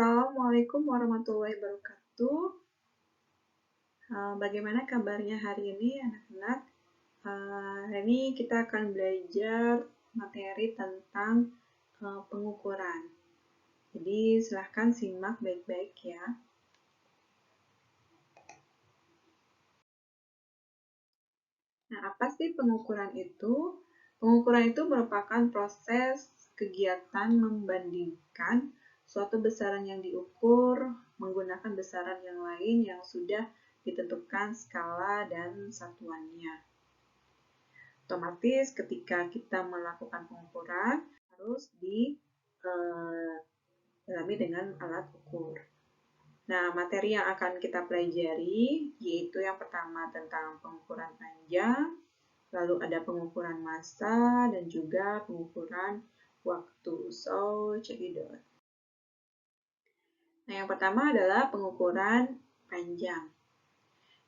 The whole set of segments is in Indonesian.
Assalamualaikum warahmatullahi wabarakatuh. Bagaimana kabarnya hari ini anak-anak? Hari ini kita akan belajar materi tentang pengukuran. Jadi silahkan simak baik-baik ya. Nah, apa sih pengukuran itu? Pengukuran itu merupakan proses kegiatan membandingkan suatu besaran yang diukur menggunakan besaran yang lain yang sudah ditentukan skala dan satuannya. Otomatis ketika kita melakukan pengukuran harus didalami dengan alat ukur. Nah, materi yang akan kita pelajari yaitu yang pertama tentang pengukuran panjang, lalu ada pengukuran massa dan juga pengukuran waktu. So, check it out. Nah, yang pertama adalah pengukuran panjang.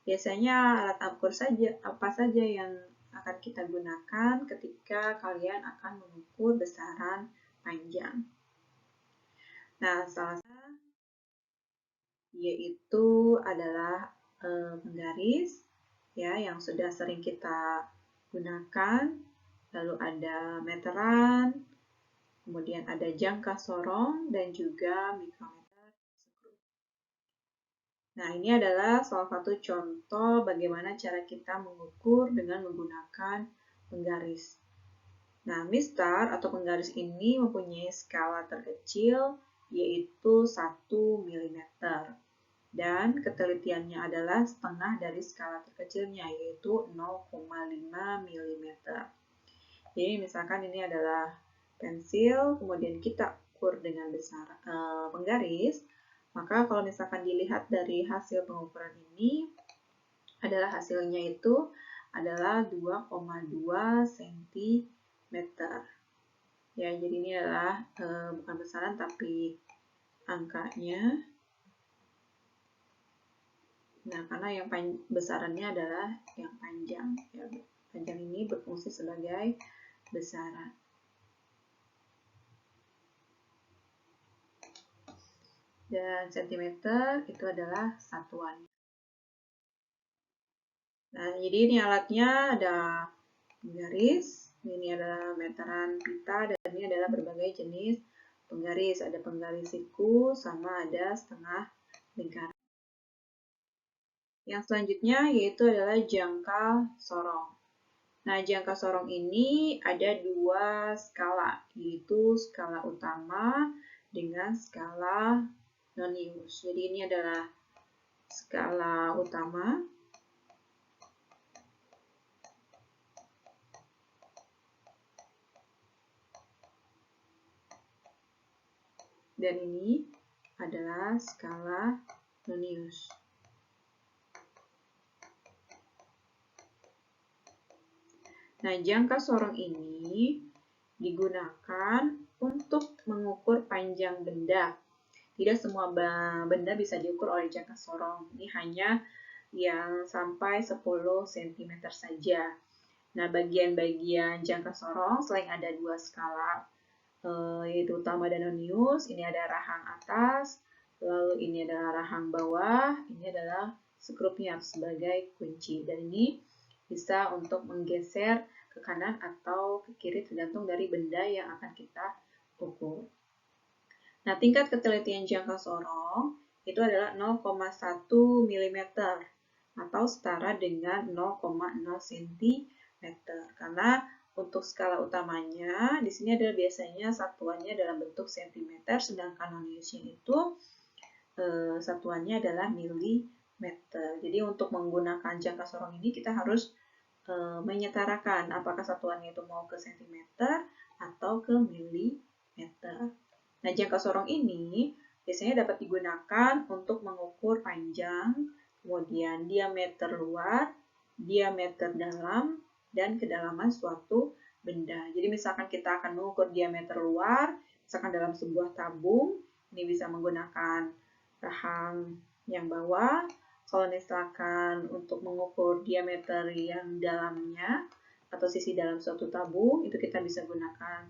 Biasanya alat ukur apa saja yang akan kita gunakan ketika kalian akan mengukur besaran panjang. Nah, salah satu yaitu adalah penggaris ya yang sudah sering kita gunakan. Lalu ada meteran, kemudian ada jangka sorong dan juga mikrometer skru. Nah, ini adalah salah satu contoh bagaimana cara kita mengukur dengan menggunakan penggaris. Nah, mistar atau penggaris ini mempunyai skala terkecil yaitu 1 mm. Dan ketelitiannya adalah setengah dari skala terkecilnya yaitu 0,5 mm. Jadi misalkan ini adalah pensil, kemudian kita ukur dengan besar penggaris, maka kalau misalkan dilihat dari hasil pengukuran ini, adalah hasilnya itu adalah 2,2 cm. Ya, jadi ini adalah bukan besaran tapi angkanya. Nah, karena yang besarannya adalah yang panjang. Ya, panjang ini berfungsi sebagai besaran. Dan sentimeter itu adalah satuan. Nah, jadi ini alatnya ada penggaris, ini adalah meteran pita, dan ini adalah berbagai jenis penggaris. Ada penggaris siku, sama ada setengah lingkaran. Yang selanjutnya yaitu adalah jangka sorong. Nah, jangka sorong ini ada dua skala, yaitu skala utama dengan skala nonius. Jadi ini adalah skala utama. Dan ini adalah skala nonius. Nah, jangka sorong ini digunakan untuk mengukur panjang benda. Tidak semua benda bisa diukur oleh jangka sorong. Ini hanya yang sampai 10 cm saja. Nah, bagian-bagian jangka sorong selain ada dua skala, yaitu utama dan nonius, ini ada rahang atas, lalu ini adalah rahang bawah, ini adalah skrupnya sebagai kunci. Dan ini bisa untuk menggeser ke kanan atau ke kiri tergantung dari benda yang akan kita ukur. Nah, tingkat ketelitian jangka sorong itu adalah 0,1 mm atau setara dengan 0,0 cm. Karena untuk skala utamanya di sini adalah biasanya satuannya dalam bentuk cm, sedangkan noniusnya itu satuannya adalah milimeter. Jadi untuk menggunakan jangka sorong ini kita harus menyetarakan apakah satuannya itu mau ke cm atau ke milimeter. Nah, jangka sorong ini biasanya dapat digunakan untuk mengukur panjang, kemudian diameter luar, diameter dalam, dan kedalaman suatu benda. Jadi misalkan kita akan mengukur diameter luar, misalkan dalam sebuah tabung, ini bisa menggunakan rahang yang bawah. Kalau misalkan untuk mengukur diameter yang dalamnya atau sisi dalam suatu tabung, itu kita bisa gunakan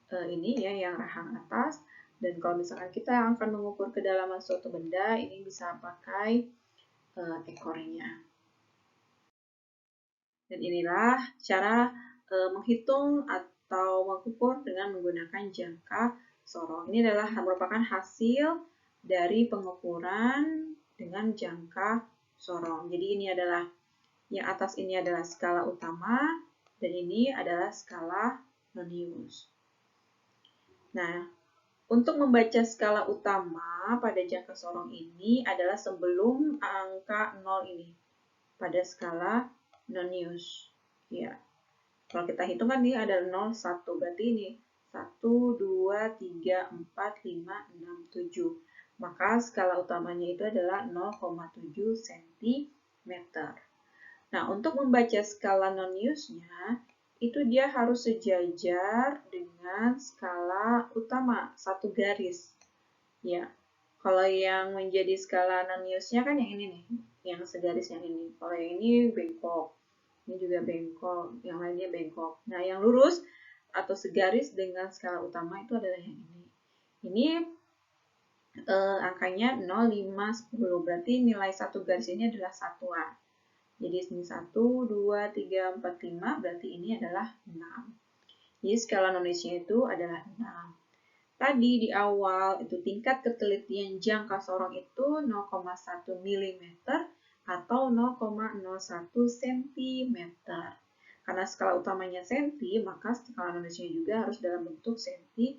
ini ya yang rahang atas. Dan kalau misalkan kita akan mengukur kedalaman suatu benda, ini bisa pakai ekornya. Dan inilah cara menghitung atau mengukur dengan menggunakan jangka sorong. Ini adalah merupakan hasil dari pengukuran dengan jangka sorong. Jadi ini adalah, yang atas ini adalah skala utama, dan ini adalah skala Nonius. Nah, untuk membaca skala utama pada jangka sorong ini adalah sebelum angka 0 ini, pada skala Nonius. Ya. Kalau kita hitung kan ini ada 0, 1, berarti ini 1, 2, 3, 4, 5, 6, 7. Maka skala utamanya itu adalah 0,7 cm. Nah, untuk membaca skala Noniusnya, itu dia harus sejajar dengan skala utama, satu garis. Ya, kalau yang menjadi skala Noniusnya kan yang ini nih, yang segaris yang ini. Kalau yang ini bengkok, ini juga bengkok, yang lainnya bengkok. Nah, yang lurus atau segaris dengan skala utama itu adalah yang ini. Ini angkanya 0, 5, 10, berarti nilai satu garis ini adalah satuan. Jadi ini 1, 2, 3, 4, 5, berarti ini adalah 6. Jadi skala Noniusnya itu adalah 6. Tadi di awal itu tingkat ketelitian jangka sorong itu 0,1 mm atau 0,01 cm. Karena skala utamanya cm, maka skala Noniusnya juga harus dalam bentuk cm.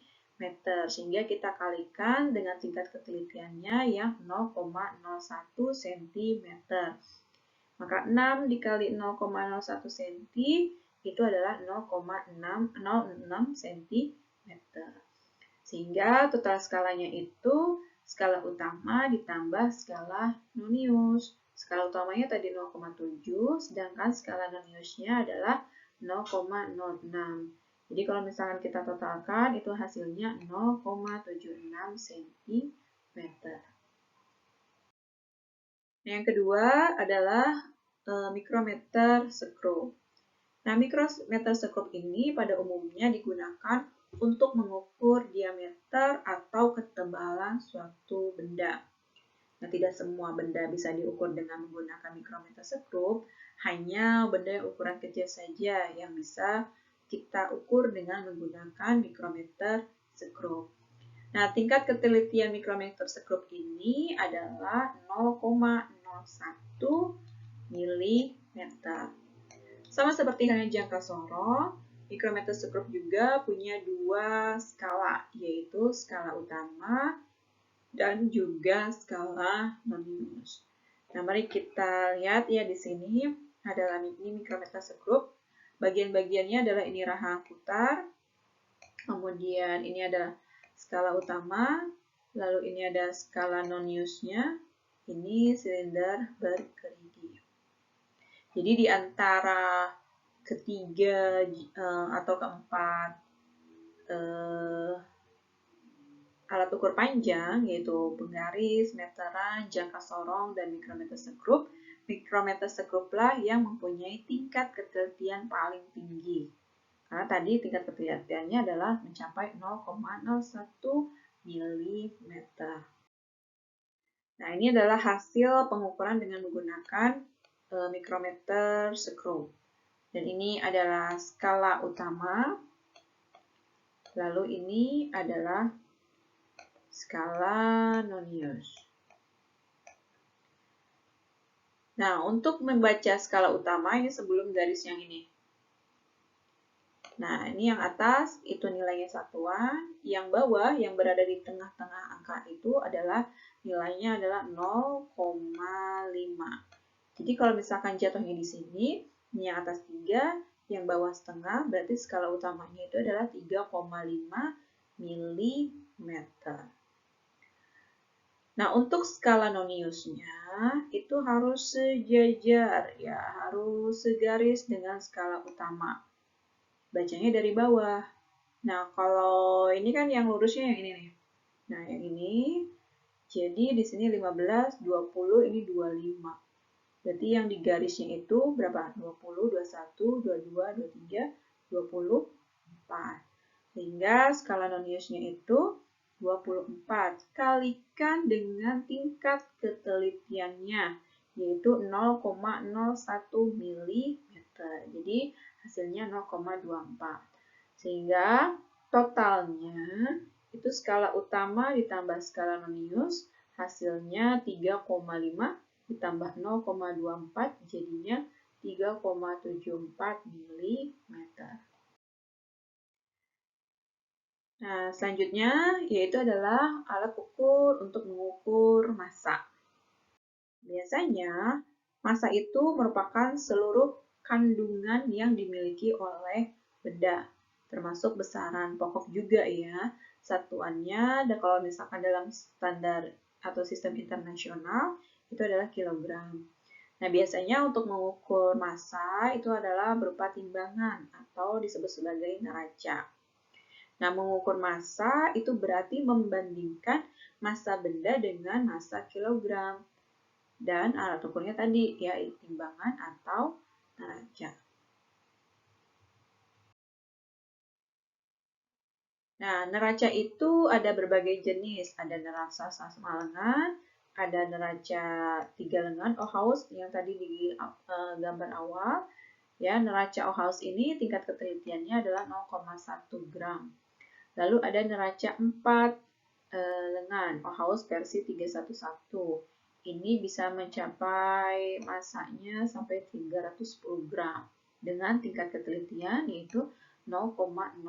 Sehingga kita kalikan dengan tingkat ketelitiannya yang 0,01 cm. Maka 6 dikali 0,01 cm itu adalah 0,06 cm. Sehingga total skalanya itu skala utama ditambah skala Nonius. Skala utamanya tadi 0,7, sedangkan skala Noniusnya adalah 0,06. Jadi kalau misalkan kita totalkan, itu hasilnya 0,76 cm. Yang kedua adalah mikrometer skrup. Nah, mikrometer skrup ini pada umumnya digunakan untuk mengukur diameter atau ketebalan suatu benda. Nah, tidak semua benda bisa diukur dengan menggunakan mikrometer skrup, hanya benda yang ukuran kecil saja yang bisa kita ukur dengan menggunakan mikrometer skrup. Nah, tingkat ketelitian mikrometer skrup ini adalah 0,01 mm. Sama seperti halnya jangka sorong, mikrometer skrup juga punya dua skala, yaitu skala utama dan juga skala Nonius. Nah, mari kita lihat ya di sini adalah ini mikrometer skrup. Bagian-bagiannya adalah ini rahang putar, kemudian ini adalah skala utama, lalu ini ada skala Noniusnya, ini silinder bergerigi. Jadi di antara ketiga atau keempat alat ukur panjang, yaitu penggaris, meteran, jangka sorong, dan mikrometer skrup, mikrometer skrup lah yang mempunyai tingkat ketelitian paling tinggi. Karena tadi tingkat ketelitiannya adalah mencapai 0,01 mm. Nah, ini adalah hasil pengukuran dengan menggunakan mikrometer skrup. Dan ini adalah skala utama. Lalu ini adalah skala Nonius. Nah, untuk membaca skala utama ini sebelum garis yang ini. Nah, ini yang atas itu nilainya satuan, yang bawah yang berada di tengah-tengah angka itu adalah nilainya adalah 0,5. Jadi kalau misalkan jatuhnya di sini, ini yang atas 3, yang bawah setengah, berarti skala utamanya itu adalah 3,5 mm. Nah, untuk skala Noniusnya itu harus sejajar, ya, harus segaris dengan skala utama. Bacanya dari bawah. Nah, kalau ini kan yang lurusnya yang ini nih. Nah, yang ini, jadi di sini 15, 20, ini 25. Berarti yang di garisnya itu berapa? 20, 21, 22, 23, 24. Sehingga skala Noniusnya itu 24. Kalikan dengan tingkat ketelitiannya, yaitu 0,01 mm. Jadi hasilnya 0,24. Sehingga totalnya itu skala utama ditambah skala nonius, hasilnya 3,5 ditambah 0,24 jadinya 3,74 mm. Nah, selanjutnya yaitu adalah alat ukur untuk mengukur massa. Biasanya, massa itu merupakan seluruh kandungan yang dimiliki oleh benda, termasuk besaran pokok juga ya. Satuannya, dan kalau misalkan dalam standar atau sistem internasional, itu adalah kilogram. Nah, biasanya untuk mengukur massa itu adalah berupa timbangan atau disebut sebagai neraca. Nah, mengukur massa itu berarti membandingkan massa benda dengan massa kilogram. Dan alat ukurnya tadi, ya timbangan atau neraca. Nah, neraca itu ada berbagai jenis. Ada neraca sama lengan, ada neraca 3 lengan, Ohaus yang tadi di gambar awal. Ya, neraca Ohaus ini tingkat ketelitiannya adalah 0,1 gram. Lalu ada neraca 4 lengan, Ohaus versi 311. Ini bisa mencapai massanya sampai 310 gram dengan tingkat ketelitian yaitu 0,01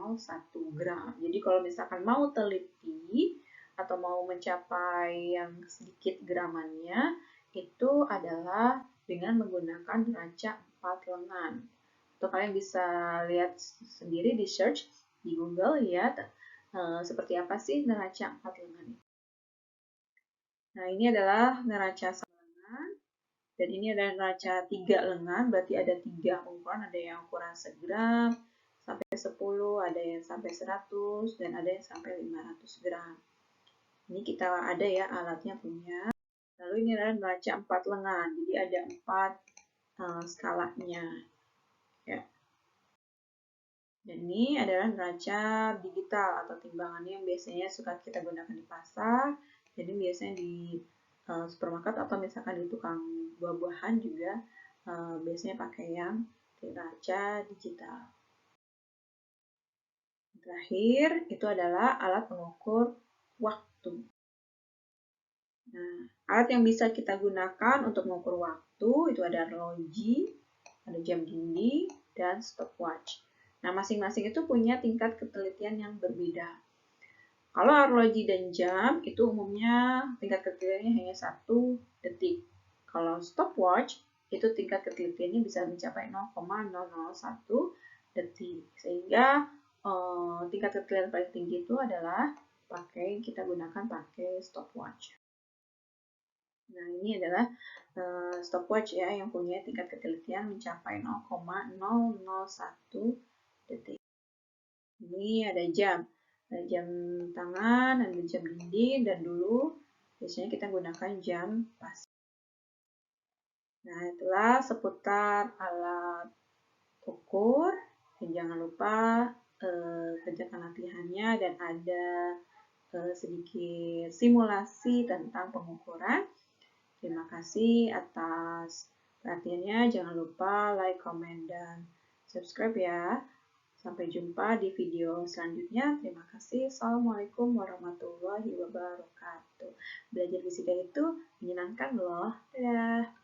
gram. Jadi kalau misalkan mau teliti atau mau mencapai yang sedikit gramannya, itu adalah dengan menggunakan neraca 4 lengan. Atau kalian bisa lihat sendiri di search di Google ya, seperti apa sih neraca 4 lengan. Nah, ini adalah neraca 1 lengan, dan ini adalah neraca 3 lengan, berarti ada 3 ukuran, ada yang ukuran 1 gram, sampai 10, ada yang sampai 100, dan ada yang sampai 500 gram. Ini kita ada ya alatnya punya. Lalu ini adalah neraca 4 lengan, jadi ada 4 skalanya. Ya. Dan ini adalah neraca digital atau timbangannya yang biasanya suka kita gunakan di pasar. Jadi biasanya di supermarket atau misalkan di tukang buah-buahan juga biasanya pakai yang neraca digital. Terakhir, itu adalah alat pengukur waktu. Nah, alat yang bisa kita gunakan untuk mengukur waktu itu ada arloji, ada jam dinding, dan stopwatch. Nah, masing-masing itu punya tingkat ketelitian yang berbeda. Kalau arloji dan jam itu umumnya tingkat ketelitiannya hanya 1 detik. Kalau stopwatch itu tingkat ketelitiannya bisa mencapai 0,001 detik. Sehingga tingkat ketelitian paling tinggi itu adalah kita gunakan pakai stopwatch. Nah, ini adalah stopwatch ya yang punya tingkat ketelitian mencapai 0,001 detik. Ini ada jam. Ada jam tangan, ada jam dinding, dan dulu biasanya kita gunakan jam pas. Nah, itulah seputar alat ukur. Dan jangan lupa kerjakan latihannya dan ada sedikit simulasi tentang pengukuran. Terima kasih atas perhatiannya. Jangan lupa like, comment, dan subscribe ya. Sampai jumpa di video selanjutnya. Terima kasih. Assalamualaikum warahmatullahi wabarakatuh. Belajar fisika itu menyenangkan loh. Dadah.